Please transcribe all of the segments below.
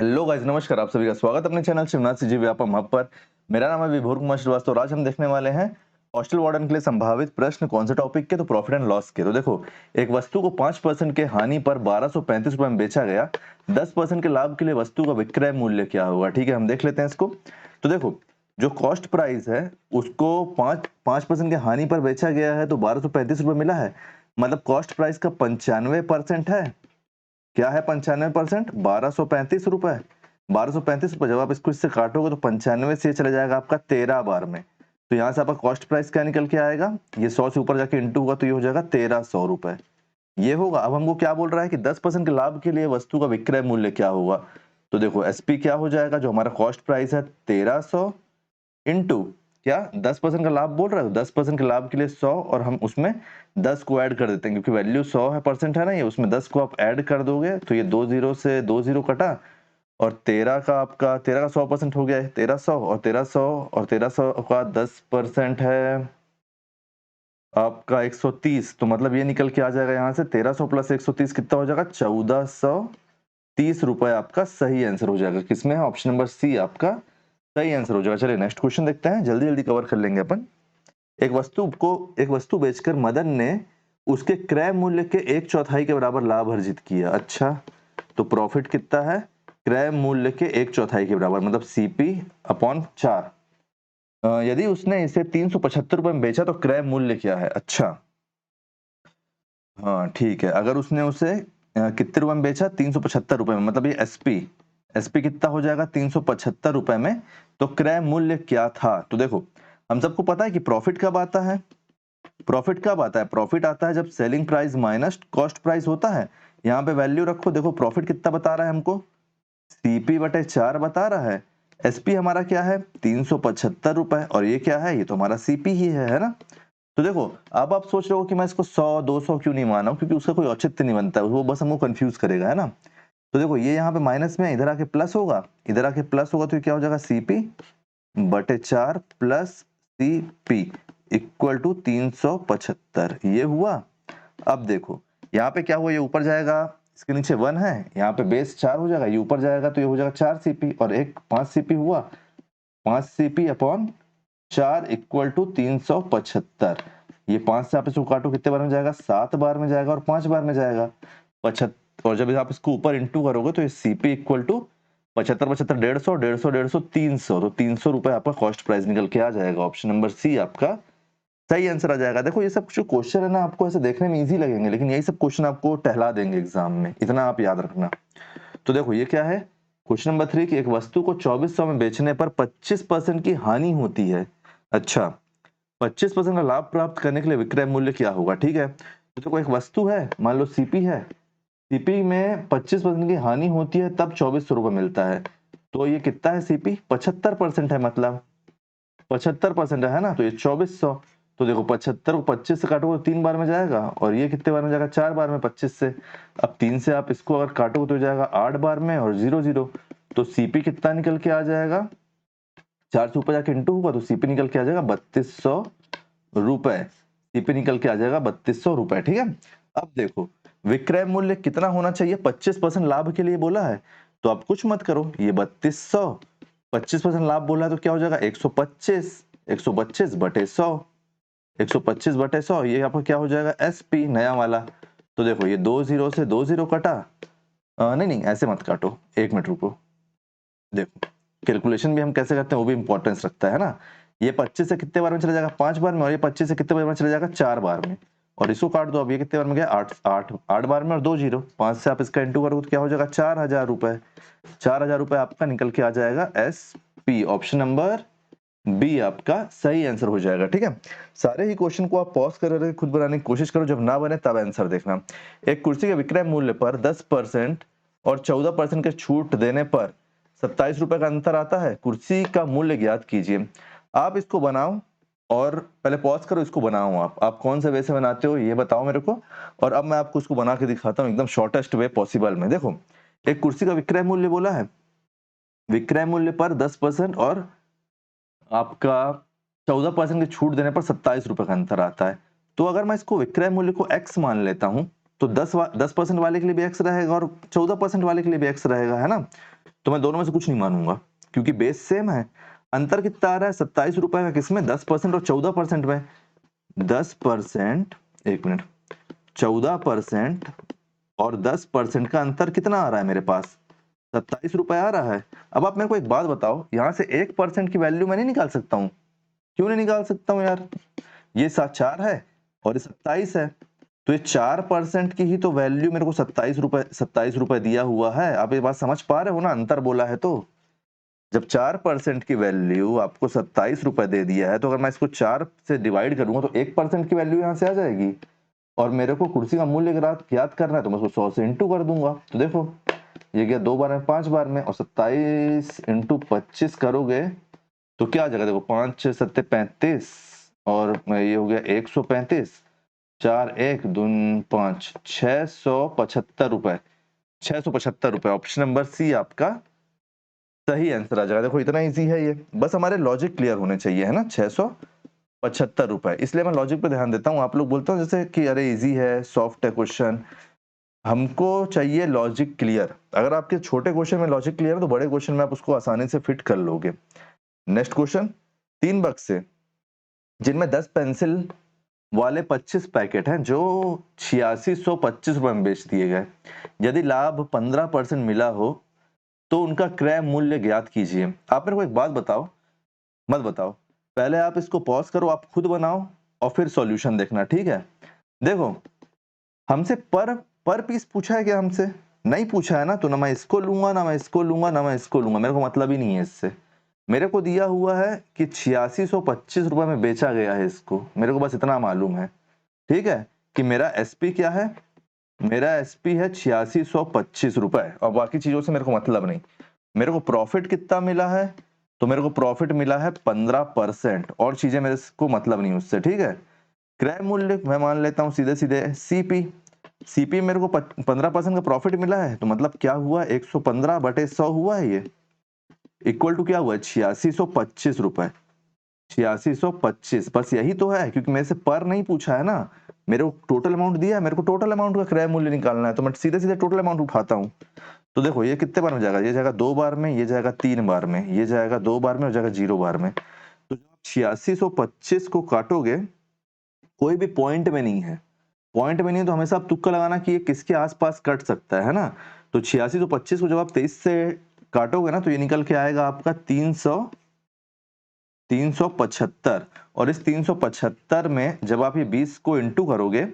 Hello guys, नमस्कार। आप सभी का स्वागत अपने चैनल शिवनाथ सिंह जी व्यापम हब पर। मेरा नाम है विभोर कुमार श्रीवास्तव और आज हम देखने वाले हैं हॉस्टल वार्डन के लिए संभावित प्रश्न। कौन से टॉपिक के? तो प्रॉफिट एंड लॉस के। तो देखो, एक वस्तु को 5% के हानि पर 1235 रुपए में बेचा गया। 10% के लाभ के लिए वस्तु का विक्रय मूल्य क्या होगा? ठीक है, हम देख लेते हैं इसको। तो देखो, जो कॉस्ट प्राइस है उसको 5% के हानि पर बेचा गया है तो 1235 रुपए मिला है। मतलब कॉस्ट प्राइस का 95% है। क्या है 95%? 1235 रुपए। 1235 रुपए जब आप इसको इससे काटोगे तो 95 से चला जाएगा आपका 13 बार में। तो यहाँ से आपका कॉस्ट प्राइस क्या निकल के आएगा? ये 100 से ऊपर जाके इंटू होगा तो ये हो जाएगा 1300 रुपए। ये होगा। अब हमको क्या बोल रहा है कि 10% के लाभ के लिए वस्तु का विक्रय मूल्य क्या होगा? तो देखो, एसपी क्या हो जाएगा? जो हमारा कॉस्ट प्राइस है 1300 इंटू क्या 10% का लाभ बोल रहा है, 10% के लाभ के लिए 100 और हम उसमें 10 को ऐड कर देते हैं क्योंकि वैल्यू 100 है, परसेंट है ना ये, उसमें 10 को आप ऐड कर दोगे तो ये 2 जीरो से 2 जीरो कटा और 13 का 100% हो गया है 1300 और 1300 और 1300 का 10% है आपका 130। तो मतलब ये निकल के आ जाएगा यहाँ से 1300 प्लस 130 कितना हो जाएगा? 1430 रुपए आपका सही आंसर हो जाएगा। किसमें है? ऑप्शन नंबर सी आपका सही आंसर हो जाएगा। चलिए नेक्स्ट क्वेश्चन देखते हैं, जल्दी जल्दी कवर कर लेंगे अपन। एक वस्तु बेचकर मदन ने उसके क्रय मूल्य के 1/4 के बराबर लाभ अर्जित किया। अच्छा, तो प्रॉफिट कितना है? क्रय मूल्य के 1/4 के बराबर मतलब सीपी अपॉन 4। यदि उसने इसे 375 रुपए में बेचा तो क्रय मूल्य क्या है? अच्छा, हाँ ठीक है। अगर उसने उसे कितने रुपए में बेचा? 375 रुपए में, मतलब ये एसपी एसपी कितना हो जाएगा? 375 रुपए में। तो क्रय मूल्य क्या था? तो देखो, हम सबको पता है कि प्रॉफिट कब आता है। प्रॉफिट कब आता है? प्रॉफिट आता है जब selling price minus cost price होता है। यहाँ पे वैल्यू रखो। देखो प्रॉफिट कितना बता रहा है हमको? सीपी बटे 4 बता रहा है। एसपी हमारा क्या है? 375 रुपए। और ये क्या है? ये तो हमारा सीपी ही है ना। तो देखो, अब आप सोच रहे हो कि मैं इसको 100 200 क्यों नहीं माना हूं, क्योंकि उसका कोई औचित्य नहीं बनता है, वो बस हमको कंफ्यूज करेगा, है ना। तो देखो, ये यहाँ पे माइनस में है, इधर आके प्लस होगा, इधर आके प्लस होगा तो ये क्या हो जाएगा? सीपी बटे 4 प्लस सीपी इक्वल टू 375। ये हुआ। अब देखो, यहाँ पे क्या हुआ? ये ऊपर जाएगा, इसके नीचे 1 है, यहाँ पे बेस 4 हो जाएगा, ये ऊपर जाएगा तो ये हो जाएगा 4 सीपी और एक 5 सीपी हुआ। 5 सीपी अपॉन 4 इक्वल टू 375। ये 5 से आप इसको काटो कितने बार में जाएगा? 7 बार में जाएगा और 5 बार में जाएगा 75। और जब आप इसको ऊपर इंटू करोगे तो ये सीपी इक्वल टू 75 75 150 150 150 300। तो 300 रुपए आपका कॉस्ट प्राइस निकल के आ जाएगा। ऑप्शन नंबर सी आपका सही आंसर आ जाएगा। देखो, ये सब जो क्वेश्चन है ना, आपको ऐसे देखने में इजी लगेंगे लेकिन यही सब क्वेश्चन आपको टहला देंगे एग्जाम में, इतना आप याद रखना। तो देखो, ये क्या है? क्वेश्चन नंबर 3 की एक वस्तु को 2400 में बेचने पर 25% की हानि होती है। अच्छा, 25% का लाभ प्राप्त करने के लिए विक्रय मूल्य क्या होगा? ठीक है, तो देखो, एक वस्तु है, मान लो सीपी है, सीपी में 25% की हानि होती है तब 2400 रुपए मिलता है। तो ये कितना है? सीपी 75% है, मतलब 75% है ना, तो ये 2400। तो देखो, 75 को 25 से काटोगे तो 3 बार में जाएगा और ये कितने बार में जाएगा? 4 बार में 25 से। अब 3 से आप इसको अगर काटोगे तो जाएगा 8 बार में और 0 0। तो सीपी कितना निकल के आ जाएगा? 4 से ऊपर जाके इंटू होगा तो सीपी निकल के आ जाएगा 3200 रुपए। सीपी निकल के आ जाएगा 3200 रुपए। ठीक है, अब देखो, विक्रय मूल्य कितना होना चाहिए? 25% लाभ के लिए बोला है तो आप कुछ मत करो, ये 3200 25% लाभ बोला है तो क्या हो जाएगा? 125 125 बटे 100 125 बटे 100। ये आपका क्या हो जाएगा? एसपी नया वाला। तो देखो, ये 2 जीरो से 2 जीरो कटा। नहीं नहीं, ऐसे मत काटो, 1 मिनट रुको। देखो, कैलकुलेशन भी हम कैसे करते हैं वो भी इंपॉर्टेंस रखता है ना। ये 25 से कितने बार में चला जाएगा? 5 बार में। और ये 25 से कितने बार में चला जाएगा? 4 बार में। और इसको काट दो, अब ये कितने बार में गया? 8 बार में और 2 जीरो। 5 से आप इसका इंटू करोगे तो क्या हो जाएगा? 4000 रुपए। 4000 रुपए आपका निकल के आ जाएगा S P. Option number B आपका सही आंसर हो जाएगा। ठीक है, सारे ही क्वेश्चन को आप पॉज कर खुद बनाने की कोशिश करो, जब ना बने तब आंसर देखना। एक कुर्सी के विक्रय मूल्य पर 10% और 14% के छूट देने पर 27 रुपए का अंतर आता है। कुर्सी का मूल्य ज्ञात कीजिए। आप इसको बनाओ और पहले पॉज करो, इसको बनाओ। आप कौन से वे से बनाते हो ये बताओ मेरे को, और अब मैं आपको इसको बना के दिखाता हूँ एकदम शॉर्टेस्ट वे पॉसिबल में। देखो, एक कुर्सी का विक्रय मूल्य बोला है, विक्रय मूल्य पर 10% और आपका 14% की छूट देने पर 27 रुपए का अंतर आता है। तो अगर मैं इसको विक्रय मूल्य को x मान लेता हूं तो 10% वाले के लिए भी x रहेगा और 14% वाले के लिए भी x रहेगा, है ना। तो मैं दोनों में से कुछ नहीं मानूंगा क्योंकि बेस सेम है। अंतर कितना आ रहा है 27 रुपए का, किसमें 10% और 14% में। 10%, एक मिनट, 14% और 10% का अंतर कितना आ रहा है मेरे पास, 27 रुपए आ रहा है। अब आप मेरे को एक बात बताओ, यहां से 1% की वैल्यू मैं नहीं निकाल सकता हूँ? क्यों नहीं निकाल सकता हूँ यार? ये 4 है और ये 27 है, तो ये 4% की ही तो वैल्यू मेरे को 27 रुपए दिया हुआ है। आप ये बात समझ पा रहे हो ना, अंतर बोला है तो। जब 4% की वैल्यू आपको 27 रुपए दे दिया है, तो अगर मैं इसको 4 से डिवाइड करूंगा तो 1% की वैल्यू यहां से आ जाएगी। और मेरे को कुर्सी का मूल्य ज्ञात करना है, तो मैं उसको 100 से इंटू कर दूंगा। तो देखो ये गया 2 बार में, 5 बार में, और 27 इंटू 25 करोगे तो क्या आ जाएगा, देखो 5 सत्ते 35 और ये हो गया 135, 4 1 दून 5, 675 रुपए। 675 रुपए, ऑप्शन नंबर सी आपका सही आंसर आ जाएगा। देखो इतना इजी है ये, बस हमारे लॉजिक क्लियर होने चाहिए, है ना। 675 रुपए, इसलिए मैं लॉजिक पे ध्यान देता हूँ। आप लोग बोलते हो जैसे कि अरे इजी है, सॉफ्ट है क्वेश्चन, हमको चाहिए लॉजिक क्लियर। अगर आपके छोटे क्वेश्चन में लॉजिक क्लियर है तो बड़े क्वेश्चन में आप उसको आसानी से फिट कर लोगे। नेक्स्ट क्वेश्चन, 3 बक्से जिनमें 10 पेंसिल वाले 25 पैकेट हैं जो 8625 रुपए में बेच दिए गए। यदि लाभ 15% मिला हो तो उनका क्रय मूल्य ज्ञात कीजिए। आप मेरे को एक बात बताओ, मत बताओ, पहले आप इसको पॉज करो, आप खुद बनाओ और फिर सॉल्यूशन देखना, ठीक है। देखो हमसे पर पीस पूछा है क्या? हमसे नहीं पूछा है ना, तो ना मैं इसको लूंगा, ना मैं इसको लूंगा, ना मैं इसको लूंगा, मेरे को मतलब ही नहीं है इससे। मेरे को दिया हुआ है कि 8625 रुपए में बेचा गया है इसको, मेरे को बस इतना मालूम है, ठीक है, कि मेरा एसपी क्या है, मेरा एसपी है 8625 रुपए, और बाकी चीजों से मेरे को मतलब नहीं। मेरे को प्रॉफिट कितना मिला है, तो मेरे को प्रॉफिट मिला है 15%, और चीजें मेरे को मतलब नहीं उससे, ठीक है। क्रय मूल्य मैं मान लेता हूं सीधे सीधे सीपी। सीपी मेरे को 15% का प्रॉफिट मिला है, तो मतलब क्या हुआ, 115/100 हुआ है ये, इक्वल टू क्या हुआ है, 8625 रुपए। 8625, बस यही तो है, क्योंकि मेरे से पर नहीं पूछा है ना, मेरे को टोटल अमाउंट दिया है, मेरे को टोटल अमाउंट का क्रय मूल्य निकालना है, तो मैं सीधे सीधे टोटल अमाउंट उठाता हूँ। तो देखो ये कितने बार में जाएगा, ये जाएगा 2 बार में, ये जाएगा 3 बार में, ये जाएगा 2 बार में, और जाएगा 0 बार में। तो जब आप 8625 को काटोगे, कोई भी पॉइंट में नहीं है, पॉइंट में नहीं, तो हमेशा आप तुक्का लगाना कि ये किसके आसपास कट सकता है ना। तो 8625 को जब आप 23 से काटोगे ना, तो ये निकल के आएगा आपका 375। और इस 375 में जब आप ये 20 को इंटू करोगे,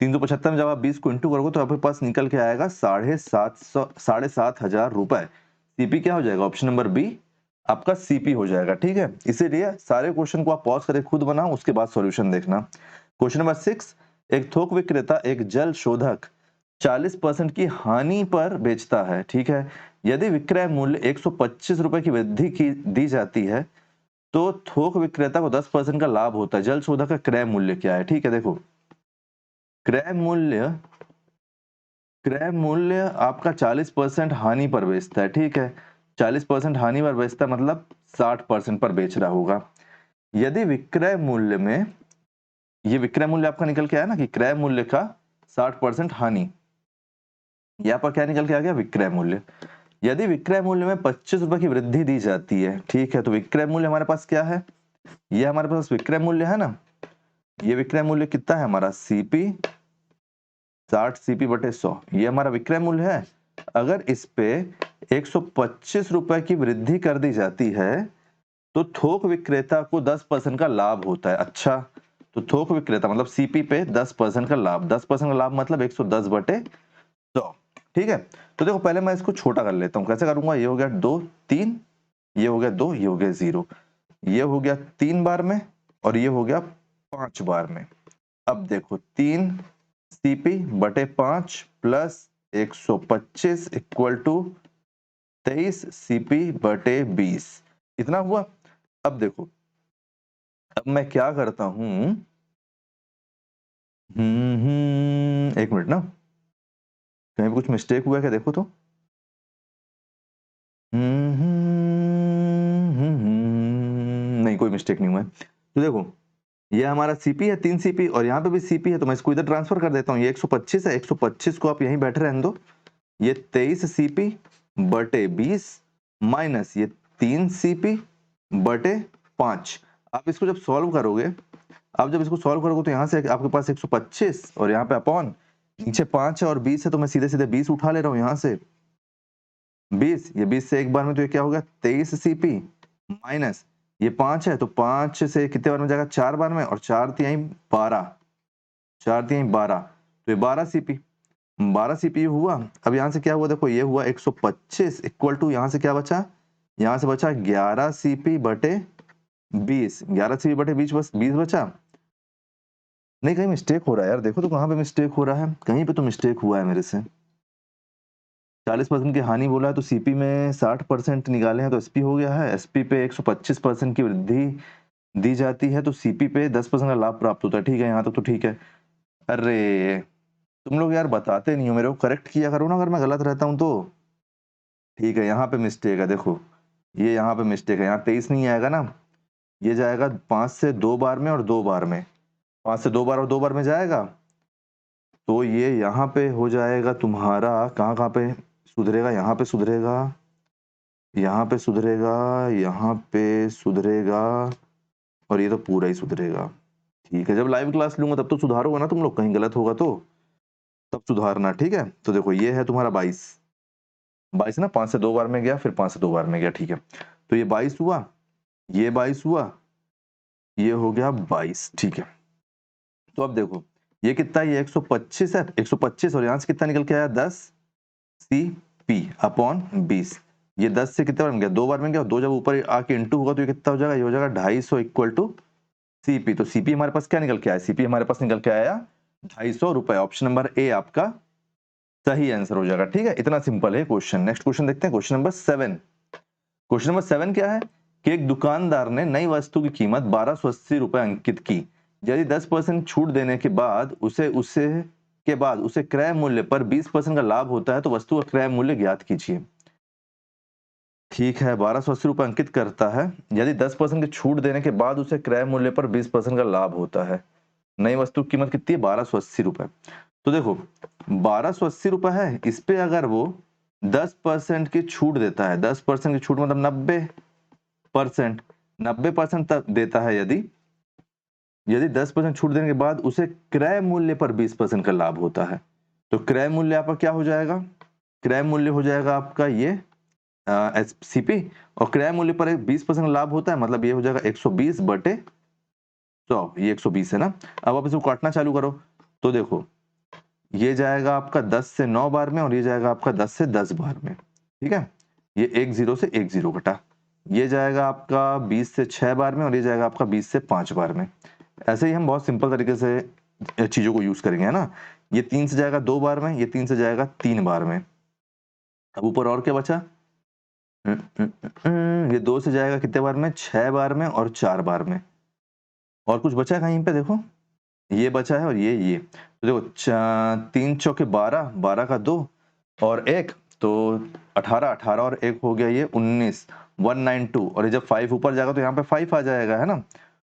375 में जब आप 20 को इंटू करोगे तो आपके पास निकल के आएगा 7,500 रुपए। सीपी क्या हो जाएगा, ऑप्शन नंबर बी आपका सीपी हो जाएगा, ठीक है। इसीलिए सारे क्वेश्चन को आप पॉज करके खुद बनाओ, उसके बाद सॉल्यूशन देखना। क्वेश्चन नंबर 6, एक थोक विक्रेता एक जल शोधक 40% की हानि पर बेचता है, ठीक है। यदि विक्रय मूल्य 125 रुपए की वृद्धि की दी जाती है तो थोक विक्रेता को 10% का लाभ होता है। जल शोधक का क्रय मूल्य क्या है, ठीक है। देखो क्रय मूल्य आपका 40% हानि पर बेचता है, ठीक है। 40% हानि पर बेचता है मतलब 60% पर बेच रहा होगा। यदि विक्रय मूल्य में, ये विक्रय मूल्य आपका निकल के आया ना कि क्रय मूल्य का 60% हानि, यहाँ पर क्या निकल के आ गया, विक्रय मूल्य। यदि विक्रय मूल्य में 25 रुपए की वृद्धि दी जाती है, ठीक है, तो विक्रय मूल्य हमारे पास क्या है, ये हमारे पास विक्रय मूल्य है ना, ये विक्रय मूल्य कितना है हमारा, सीपी 60 सीपी बटे 100, ये हमारा विक्रय मूल्य है। अगर इस पे 125 रुपए की वृद्धि कर दी जाती है तो थोक विक्रेता को 10% का लाभ होता है। अच्छा, तो थोक विक्रेता मतलब सीपी पे 10% का लाभ, 10% का लाभ मतलब 110/100, ठीक है। तो देखो पहले मैं इसको छोटा कर लेता हूँ, कैसे करूंगा, ये हो गया 2 3, ये हो गया 2, ये हो गया 0, ये हो गया 3 बार में और ये हो गया 5 बार में। अब देखो 3 सीपी बटे 5 प्लस 125 इक्वल टू 23 सीपी बटे 20, इतना हुआ। अब देखो, अब मैं क्या करता हूं, एक मिनट ना, कहीं भी कुछ मिस्टेक हुआ है क्या, देखो तो। नहीं, कोई मिस्टेक नहीं हुआ है। तो देखो ये हमारा सीपी है 3 सीपी, और यहाँ पे भी सीपी है, तो मैं इसको इधर ट्रांसफर कर देता हूँ। ये 125 है, 125 को आप यहीं बैठे रहने दो। ये 23 सीपी बटे 20 माइनस ये 3 CP बटे 5। आप इसको जब सॉल्व करोगे, आप जब इसको सॉल्व करोगे तो यहाँ से आपके पास 125 और यहाँ पे अपॉन नीचे 5 है और 20 है, तो मैं सीधे सीधे 20 उठा ले रहा हूँ यहाँ से 20, ये 20 से एक बार में तो ये क्या होगा 23 CP माइनस ये 5 है तो 5 से कितने बार में जाएगा 4 बार में, और 4 तिहाई 12, 4 तिहाई 12, तो ये 12 CP, 12 CP हुआ। अब यहाँ से क्या हुआ देखो, ये हुआ 125 इक्वल टू यहाँ से क्या बचा, यहाँ से बचा 11 CP बटे 20, 11 CP बटे 20 बचा। नहीं कहीं मिस्टेक हो रहा है यार, देखो तो कहाँ पे मिस्टेक हो रहा है, कहीं पे तो मिस्टेक हुआ है मेरे से। 40% की हानि बोला है तो सीपी में 60% निकाले हैं तो एसपी हो गया है, एसपी पे 125% की वृद्धि दी जाती है तो सीपी पे 10% का लाभ प्राप्त होता है। ठीक है, यहाँ तक तो ठीक है। अरे तुम लोग यार बताते नहीं हो, मेरे को करेक्ट किया करो ना अगर मैं गलत रहता हूँ तो। ठीक है, यहाँ पे मिस्टेक है, देखो ये यहाँ पे मिस्टेक है, यहाँ 23 नहीं आएगा ना, ये जाएगा 5 से 2 बार में और 2 बार में, 5 से 2 बार और 2 बार में जाएगा, तो ये यहाँ पे हो जाएगा तुम्हारा, कहाँ कहाँ पे सुधरेगा, यहाँ पे सुधरेगा, यहाँ पे सुधरेगा, यहाँ पे सुधरेगा, और ये तो पूरा ही सुधरेगा। ठीक है, जब लाइव क्लास लूंगा तब तो सुधारोगे ना तुम लोग, कहीं गलत होगा तो तब सुधारना। ठीक है, तो देखो ये है तुम्हारा 22 ना, 5 से 2 बार में गया, फिर 5 से 2 बार में गया। ठीक है, तो ये 22 हुआ, ये 22 हुआ, ये हो गया 22। ठीक है, तो अब देखो ये कितना, ये 125 है, 125 और यहाँ से कितना निकल के आया 10 CP अपॉन 20, ये 10 से कितने बार में गया 2 बार में गया, और 2 जब ऊपर आके इंटू होगा तो ये कितना हो जाएगा, ये हो जाएगा 250 इक्वल टू CP। तो CP हमारे पास क्या निकल के आया, CP हमारे पास निकल के आया 250 रुपए। ऑप्शन नंबर ए आपका सही आंसर हो जाएगा। ठीक है, इतना सिंपल है क्वेश्चन। नेक्स्ट क्वेश्चन देखते हैं, क्वेश्चन नंबर 7। क्वेश्चन नंबर 7 क्या है कि एक दुकानदार ने नई वस्तु की कीमत 1280 रुपए अंकित की, यदि 10% छूट देने के बाद उसे क्रय मूल्य पर 20% का लाभ होता है तो वस्तु का क्रय मूल्य ज्ञात कीजिए। ठीक है, 1280 रुपए अंकित करता है, यदि 10% की छूट देने के बाद उसे क्रय मूल्य पर 20% का लाभ होता है। नई वस्तु की कीमत कितनी है 1280 रुपए। तो देखो 1280 रुपए है, इस पे अगर वो 10% की छूट देता है, 10% की छूट मतलब 90%, 90% तक देता है, यदि 10% छूट देने के बाद उसे क्रय मूल्य पर 20% का लाभ होता है, तो क्रय मूल्य आपका क्या हो जाएगा, क्रय मूल्य हो जाएगा आपका ये सीपी, और क्रय मूल्य पर 20% लाभ होता है, मतलब ये हो जाएगा 120 बटे 100, ये 120 है ना। अब आप इसको काटना चालू करो तो देखो ये जाएगा आपका 10 से 9 बार में, और ये जाएगा आपका 10 से 10 बार में। ठीक है, ये 1 0 से 1 0 घटा, ये जाएगा आपका 20 से 6 बार में, और ये जाएगा आपका 20 से 5 बार में। ऐसे ही हम बहुत सिंपल तरीके से चीजों को यूज करेंगे, है ना। ये 3 से जाएगा 2 बार में, ये 3 से जाएगा 3 बार में। अब ऊपर और क्या बचा, ये 2 से जाएगा कितने बार में, 6 बार में और 4 बार में। और कुछ बचा है कहीं पे, देखो ये बचा है, और ये तो देखो 3 चौके 12, 12 का 2 और 1 तो 18, 18 और 1 हो गया ये 19, 192, और ये जब 5 ऊपर जाएगा तो यहाँ पे 5 आ जाएगा, है ना।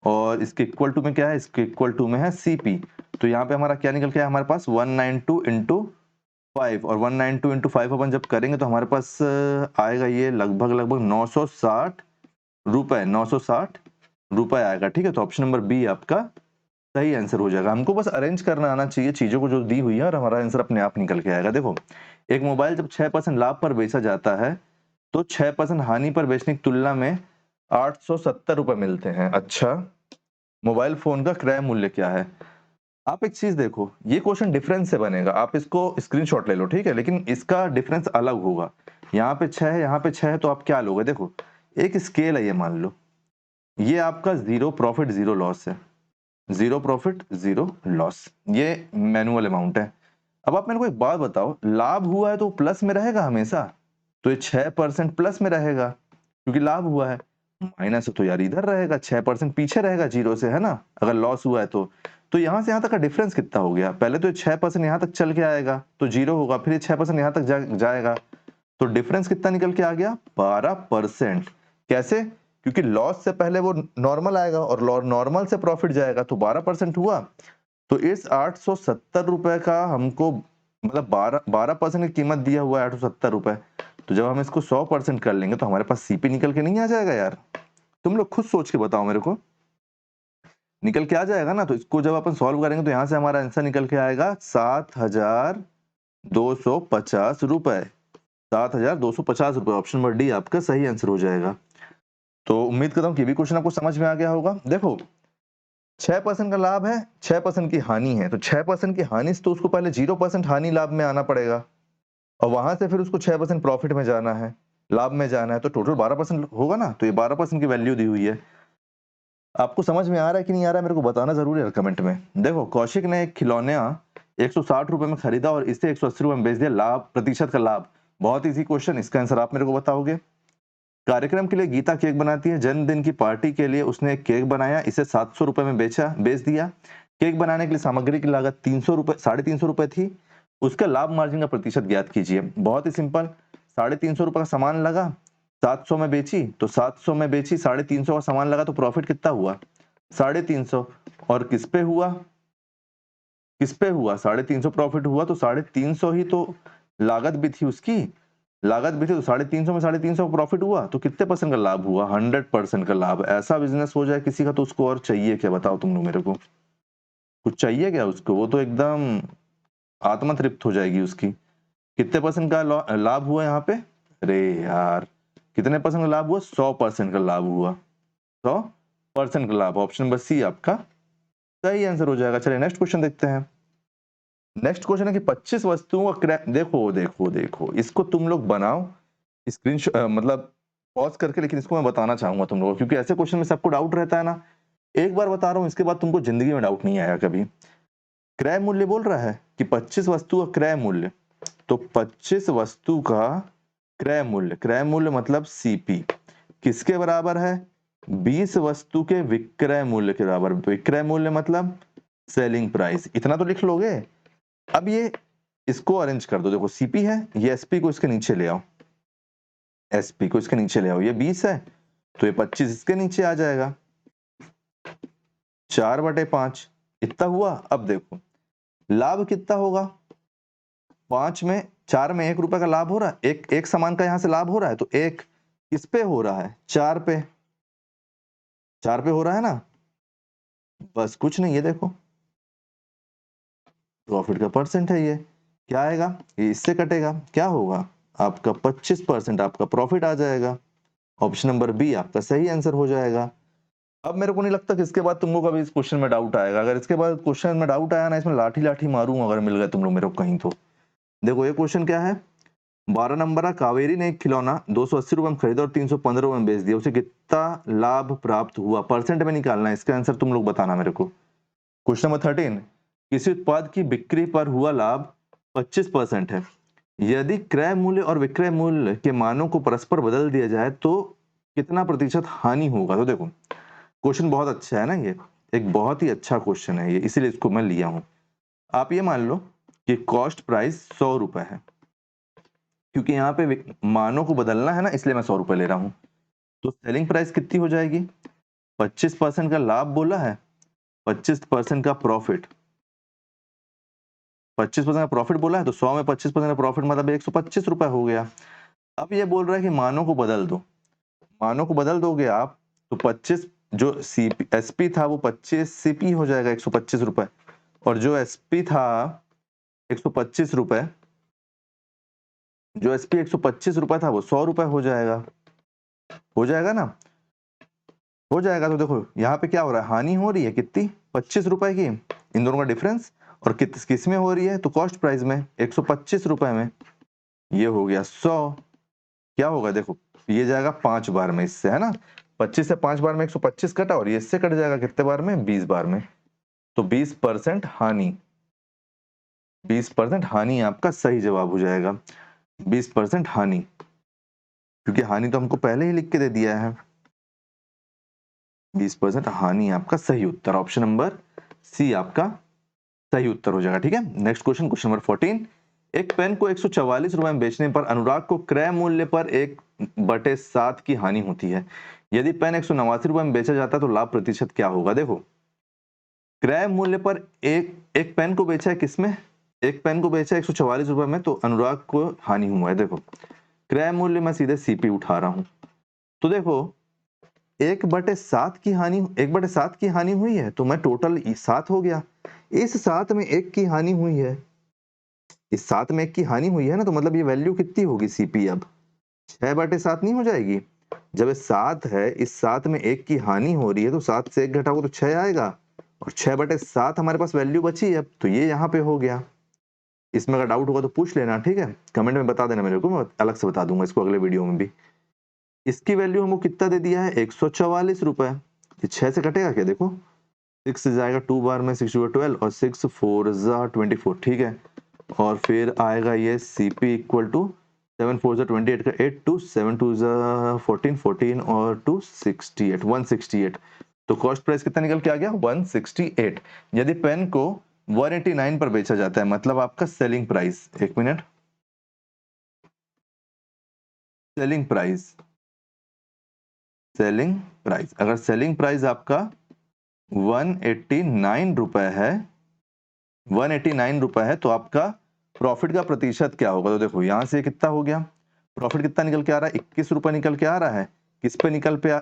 और इसके इक्वल टू में क्या है, इसके इक्वल टू में है CP, तो यहाँ पे हमारा क्या निकल के आया हमारे पास 192 इंटू 5, और 192 इंटू 5 अपन जब करेंगे तो हमारे पास आएगा ये लगभग 960 रुपए, 960 रुपए आएगा। ठीक है, तो ऑप्शन नंबर बी आपका सही आंसर हो जाएगा। हमको बस अरेंज करना आना चाहिए चीजों को जो दी हुई है, और हमारा आंसर अपने आप निकल के आएगा। देखो एक मोबाइल जब 6% लाभ पर बेचा जाता है तो 6% हानि पर बेचने की तुलना में 870 रुपए मिलते हैं। अच्छा, मोबाइल फोन का क्रय मूल्य क्या है। आप एक चीज देखो, ये क्वेश्चन डिफरेंस से बनेगा, आप इसको स्क्रीनशॉट ले लो, ठीक है, लेकिन इसका डिफरेंस अलग होगा। यहाँ पे 6 है, यहाँ पे 6 है, तो आप क्या लोगे, देखो एक स्केल है, ये मान लो ये आपका 0 प्रॉफिट 0 लॉस है, 0 प्रॉफिट 0 लॉस, ये मैनुअल अमाउंट है। अब आप मेरे को एक बात बताओ, लाभ हुआ है तो प्लस में रहेगा हमेशा, तो ये 6% प्लस में रहेगा क्योंकि लाभ हुआ है, माइनस है तो यार इधर रहेगा, 6% पीछे रहेगा 0 से, है ना, अगर लॉस हुआ है तो यहाँ से यहाँ तक का डिफरेंस कितना हो गया, पहले तो 6% यहाँ तक चल के आएगा तो 0 होगा, फिर 6% यहाँ तक जाएगा, तो डिफरेंस कितना निकल के आ गया 12%। कैसे, क्योंकि लॉस से पहले वो नॉर्मल आएगा और नॉर्मल से प्रॉफिट जाएगा, तो 12% हुआ। तो इस 870 रुपए का हमको मतलब 12% की कीमत दिया हुआ है 870 रुपए, तो जब हम इसको 100% कर लेंगे तो हमारे पास सीपी निकल के नहीं आ जाएगा यार? तुम लोग खुद सोच के बताओ मेरे को। निकल के आ जाएगा ना? तो इसको जब अपन सॉल्व करेंगे तो यहाँ से हमारा आंसर निकल के आएगा 7,250 रुपए। 7,250 रुपए, ऑप्शन नंबर डी आपका सही आंसर हो जाएगा। तो उम्मीद करता हूँ कि भी क्वेश्चन आपको समझ में आ गया होगा। देखो 6% का लाभ है, 6% की हानि है, तो 6% की हानि से तो उसको पहले 0% हानि लाभ में आना पड़ेगा और वहां से फिर उसको 6% प्रॉफिट में जाना है, लाभ में जाना है, तो टोटल 12% होगा ना। तो ये 12% की वैल्यू दी हुई है। आपको समझ में आ रहा है कि नहीं आ रहा है, मेरे को बताना जरूरी है कमेंट में। देखो कौशिक ने एक खिलौना 160 रुपए में खरीदा और इसे 180 रुपए में बेच दिया, लाभ प्रतिशत का लाभ। बहुत इजी क्वेश्चन, इसका आंसर आप मेरे को बताओगे। कार्यक्रम के लिए गीता केक बनाती है, जन्मदिन की पार्टी के लिए उसने एक केक बनाया, इसे 700 रुपए में बेच दिया। केक बनाने के लिए सामग्री की लागत 350 रुपए थी, उसका लाभ मार्जिन का प्रतिशत ज्ञात कीजिए। बहुत ही सिंपल, 350 रुपए का सामान लगा, 700 में बेची, तो 700 में बेची, 350 का सामान लगा, तो प्रॉफिट कितना हुआ? 350। और किस पे हुआ? 350 प्रॉफिट हुआ, तो 350 ही तो लागत भी थी उसकी, लागत भी थी, तो 350 में 350 प्रॉफिट हुआ, तो कितने परसेंट का लाभ हुआ? 100% का लाभ। ऐसा बिजनेस हो जाए किसी का तो उसको और चाहिए क्या? बताओ तुम लोग मेरे को, कुछ चाहिए क्या उसको? वो तो एकदम आत्मा तृप्त हो जाएगी उसकी। कितने परसेंट का लाभ हुआ यहाँ पे? अरे यार कितने परसेंट का लाभ हुआ? 100% का लाभ हुआ, 100% का लाभ। ऑप्शन नंबर सी आपका सही आंसर हो जाएगा। चलिए नेक्स्ट क्वेश्चन देखते हैं। नेक्स्ट क्वेश्चन है कि 25 वस्तुओं का क्रय, देखो इसको तुम लोग बनाओ स्क्रीन मतलब पॉज करके, लेकिन इसको मैं बताना चाहूंगा तुम लोगों को, क्योंकि ऐसे क्वेश्चन में सबको डाउट रहता है ना। एक बार बता रहा हूं, इसके बाद तुमको जिंदगी में डाउट नहीं आएगा कभी। क्रय मूल्य बोल रहा है कि 25 वस्तु का क्रय मूल्य, तो 25 वस्तु का क्रय मूल्य मतलब सीपी किसके बराबर है? 20 वस्तु के विक्रय मूल्य के बराबर। विक्रय मूल्य मतलब सेलिंग प्राइस, इतना तो लिख लोगे। अब ये इसको अरेंज कर दो, देखो सीपी है, ये एसपी को इसके नीचे ले आओ, एसपी को इसके नीचे ले आओ, ये 20 है तो ये 25 इसके नीचे आ जाएगा, 4/5 इतना हुआ। अब देखो लाभ कितना होगा? 4 में 1 रुपए का लाभ हो रहा है, एक सामान का यहां से लाभ हो रहा है, तो एक किस पे हो रहा है? 4 पे, 4 पे हो रहा है ना। बस कुछ नहीं, ये देखो प्रॉफिट का परसेंट है, ये क्या आएगा? ये इससे कटेगा, क्या होगा आपका? 25% आपका प्रॉफिट आ जाएगा। ऑप्शन नंबर बी आपका सही आंसर हो जाएगा। अब मेरे को नहीं लगता कि इसके बाद तुम लोग कभी इस क्वेश्चन में डाउट आएगा। अगर इसके बाद क्वेश्चन में डाउट आया ना, इसमें लाठी लाठी मारूंगा अगर मिल गए तुम लोग मेरे को कहीं तो। देखो ये क्वेश्चन क्या है, 12 नंबर है, कावेरी ने एक खिलौना 280 रुपए में खरीदा और 315 रुपए में बेच दिया, उसे कितना लाभ प्राप्त हुआ? परसेंट में निकालना है, इसका आंसर तुम लोग बताना मेरे को। क्वेश्चन नंबर 13, किसी उत्पाद की बिक्री पर हुआ लाभ 25% है, यदि क्रय मूल्य और विक्रय मूल्य के मानों को परस्पर बदल दिया जाए तो कितना प्रतिशत हानि होगा? तो देखो क्वेश्चन बहुत अच्छा है ना, ये एक बहुत ही अच्छा क्वेश्चन है ये, इसीलिए इसको मैं लिया हूं। आप ये मान लो कि कॉस्ट प्राइस 100 रुपए है, क्योंकि यहाँ पे मानों को बदलना है ना, इसलिए मैं 100 रुपए ले रहा हूं। तो सेलिंग प्राइस कितनी हो जाएगी? 25% का लाभ बोला है, 25% का प्रॉफिट, 25% का प्रॉफिट बोला है, तो 100 में 25% का प्रॉफिट मतलब 125 रुपए हो गया। अब ये बोल रहा है कि मानों को बदल दो, मानों को बदल दोगे आप तो 25 जो सीपी एसपी था वो 25 सीपी हो जाएगा 125 रुपए, और जो एसपी था 125 रुपए, जो एसपी 125 रुपए था वो 100 रुपए हो जाएगा, हो जाएगा ना, हो जाएगा। तो देखो यहाँ पे क्या हो रहा है, हानि हो रही है कितनी? 25 रुपए की, इन दोनों का डिफरेंस, और किस में हो रही है? तो कॉस्ट प्राइस में 125 रुपए में, ये हो गया 100। क्या होगा देखो, ये जाएगा 5 बार में इससे, है ना, 25 से 5 बार में 125 कटा, और ये इससे कट जाएगा कितने बार में? 20 बार में, तो 20% हानि, 20% हानि आपका सही जवाब हो जाएगा। 20% हानि, क्योंकि हानि तो हमको पहले ही लिख के दे दिया है। 20% हानि आपका सही उत्तर, ऑप्शन नंबर सी आपका सही उत्तर हो जाएगा। ठीक है, नेक्स्ट क्वेश्चन, क्वेश्चन नंबर 14, एक पेन को 144 रुपए में बेचने पर अनुराग को क्रय मूल्य पर 1/7 की हानि होती है, यदि पेन 189 रुपए में बेचा जाता है तो लाभ प्रतिशत क्या होगा? देखो क्रय मूल्य पर एक पेन को बेचा है, किसमें? एक पेन को बेचा 144 रुपए में, तो अनुराग को हानि हुआ है। देखो क्रय मूल्य मैं सीधे सीपी उठा रहा हूं। तो देखो 1/7 की हानि, 1/7 की हानि हुई है, तो मैं टोटल 7 हो गया। इस 7 में 1 की हानि हुई है, इस 7 में 1 की हानि हुई है ना, तो मतलब ये वैल्यू कितनी होगी सीपी अब 6/7 नहीं हो जाएगी? जब ये 7 है, इस 7 में 1 की हानि हो रही है, तो 7 से 1 घटाओगे तो 6 आएगा और 6/7 हमारे पास वैल्यू बची है अब, तो ये यहाँ पे हो गया। इसमें अगर डाउट होगा तो पूछ लेना, ठीक है? कमेंट में बता देना मेरे को, मैं अलग से बता दूंगा इसको अगले वीडियो में भी। इसकी वैल्यू हमको कितना दे दिया है? 144 रुपए। 6 से कटेगा क्या? देखो 6 से जाएगा 2 बार में, 6 2 12 और 6 4 24, ठीक है। और फिर आएगा ये सीपी इक्वल टू 7 4 28 का 8 2 7 2 14 14 और 2 68 168। तो कॉस्ट प्राइस कितना निकल के आ गया? 168। यदि पेन को 189 पर बेचा जाता है, मतलब आपका सेलिंग प्राइस, एक minute, selling price, selling price, अगर सेलिंग प्राइस आपका 189 रुपए है, 189 रुपए है, तो आपका प्रॉफिट का प्रतिशत क्या होगा? तो देखो यहां से कितना हो गया, प्रॉफिट कितना निकल के आ रहा है? 21 रुपए निकल के आ रहा है। किस पे निकल के आ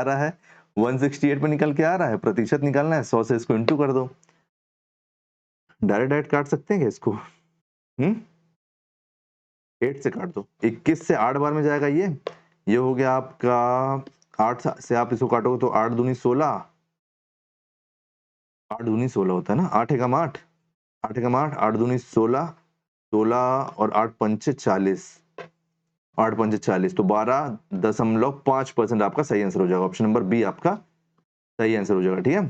रहा है? 168 पे निकल के आ रहा है। प्रतिशत निकालना है, 100 से इसको इंटू कर दो। डायरेक्ट डायरेक्ट काट सकते हैं क्या इसको? 8 से काट दो, 21 से 8 बार में जाएगा ये हो गया आपका 8 से आप इसको काटोगे तो 8 दूनी 16, 8 दूनी 16 होता है ना, 8 एकम 8, 8 एकम 8, 8 दूनी 16, 16 और 8 पंचे 40, 8 पंचे 40, तो 12.5% आपका सही आंसर हो जाएगा। ऑप्शन नंबर बी आपका सही आंसर हो जाएगा, ठीक है।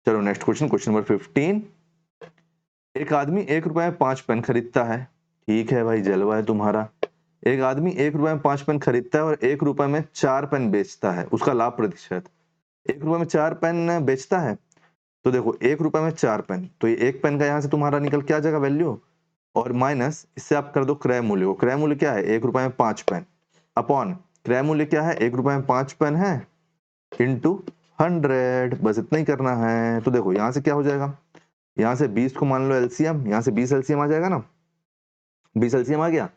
चलो नेक्स्ट क्वेश्चन, क्वेश्चन नंबर 15। एक आदमी 1 रुपए में 5 पेन खरीदता है, ठीक है भाई, जलवा है तुम्हारा। एक आदमी 1 रुपए में 5 पेन खरीदता है और 1 रुपए में 4 पेन बेचता है, उसका लाभ प्रतिशत। 1 रुपए में 4 पेन बेचता है, तो देखो 1 रुपए में 4 पेन, तो ये 1 पेन का यहाँ से तुम्हारा निकल के आ जाएगा वैल्यू, और माइनस इससे आप कर दो क्रय मूल्य को। क्रय मूल्य क्या है? 1 रुपए में 5 पेन अपॉन क्रय मूल्य क्या है? 1 रुपए में 5 पेन है इंटू 100, बस इतना ही करना है। तो देखो यहाँ से क्या हो जाएगा, यहाँ से 20 को मान लो एलसीएम, यहाँ से 20 एलसीएम आ जाएगा ना, 20 एलसीएम आ गया,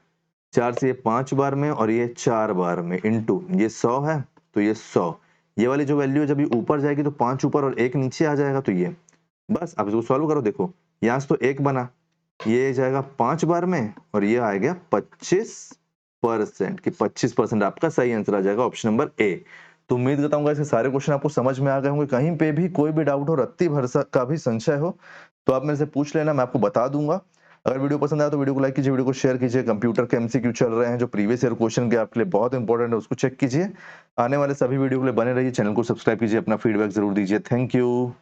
4 से ये 5 बार में और ये 4 बार में इंटू ये 100 है, तो ये 100, ये वाली जो वैल्यू है जब ये ऊपर जाएगी तो 5 ऊपर और 1 नीचे आ जाएगा, तो ये बस अब इसको सॉल्व करो। देखो यहाँ से तो 1 बना, ये जाएगा 5 बार में और ये आ गया 25%, कि 25% आपका सही आंसर आ जाएगा, ऑप्शन नंबर ए। तो उम्मीद करता हूँ इसके सारे क्वेश्चन आपको समझ में आ गए होंगे। कहीं पे भी कोई भी डाउट हो, रत्ती भर का भी संशय हो, तो आप मेरे से पूछ लेना, मैं आपको बता दूंगा। अगर वीडियो पसंद आया तो वीडियो को लाइक कीजिए, वीडियो को शेयर कीजिए। कंप्यूटर के एमसीक्यू चल रहे हैं जो प्रीवियस ईयर क्वेश्चन के आपके लिए बहुत इंपॉर्टेंट है, उसको चेक कीजिए। आने वाले सभी वीडियो के लिए बने रहिए, चैनल को सब्सक्राइब कीजिए, अपना फीडबैक जरूर दीजिए। Thank you.